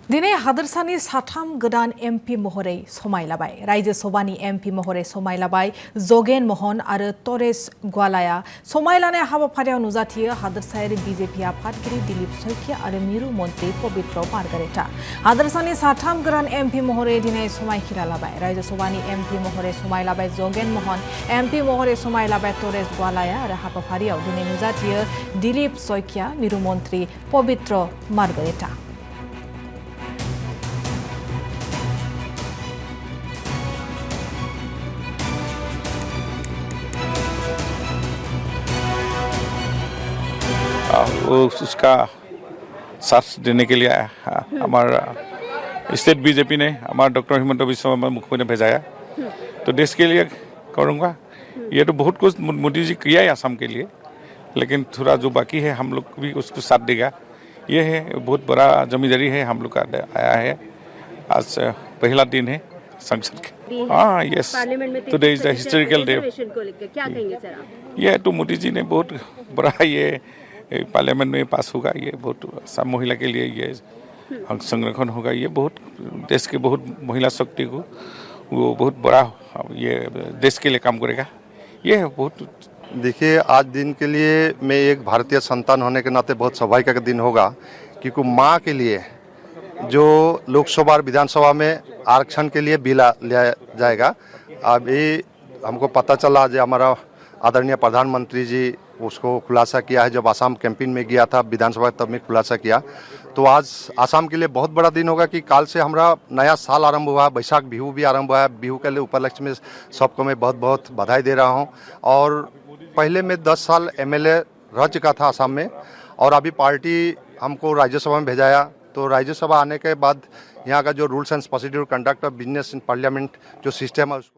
दिनै हादोरसानि साथाम गोदान एमपि महरै समायलाबाय। रायजो सभानि एमपि महरै समायलाबाय जगेन महन आरो तरेस ग्वालाया। समायलानाय हाबाफारियाव नुजाथियो हादोरसायारि बिजेपि आफादगिरि दिलीप सैकिया आरो मिरु मन्त्रि पवित्र मार्गारेटा। हादोरसानि साथाम गोदान एमपि महरै दिनै समायखिरा लाबाय। रायजो सभानि एमपि महरै समायलाबाय जगेन महन, एमपि महरै समायलाबाय तरेस ग्वालाया आरो हाबाफारियाव दिनै नुजाथियो दिलीप सैकिया, मिरु मन्त्रि पवित्र मार्गारेटा। उसका साथ देने के लिए हमारा स्टेट बीजेपी ने हमारा डॉक्टर हिमंत बिश्व शर्मा मुख्यमंत्री ने भेजाया, तो देश के लिए करूँगा। ये तो बहुत कुछ मोदी जी किया है असम के लिए, लेकिन थोड़ा जो बाकी है हम लोग भी उसको साथ देगा। ये है बहुत बड़ा जिम्मेदारी है हम लोग का आया है। आज पहला दिन है संसद के। हाँ, yes, today is the historical day. क्या कहेंगे सर आप? ये तो मोदी जी ने बहुत बड़ा ये पार्लियामेंट में पास होगा। ये बहुत सब महिला के लिए ये संरक्षण होगा। ये बहुत देश के बहुत महिला शक्ति को वो बहुत बड़ा ये देश के लिए काम करेगा। ये है बहुत। देखिए, आज दिन के लिए मैं एक भारतीय संतान होने के नाते बहुत सौभाग्य का दिन होगा, क्योंकि माँ के लिए जो लोकसभा और विधानसभा में आरक्षण के लिए बिल लिया जाएगा। अभी हमको पता चला जो हमारा आदरणीय प्रधानमंत्री जी उसको खुलासा किया है। जब आसाम कैंपेन में गया था विधानसभा तब में खुलासा किया, तो आज आसाम के लिए बहुत बड़ा दिन होगा कि काल से हमारा नया साल आरंभ हुआ। बैसाख बिहू भी आरंभ हुआ है। बिहू के लिए उपलक्ष्य में सबको मैं बहुत बहुत बधाई दे रहा हूं। और पहले मैं 10 साल एमएलए रह चुका था आसाम में, और अभी पार्टी हमको राज्यसभा में भेजाया। तो राज्यसभा आने के बाद यहाँ का जो rules and procedure conduct of business in parliament जो सिस्टम है उसको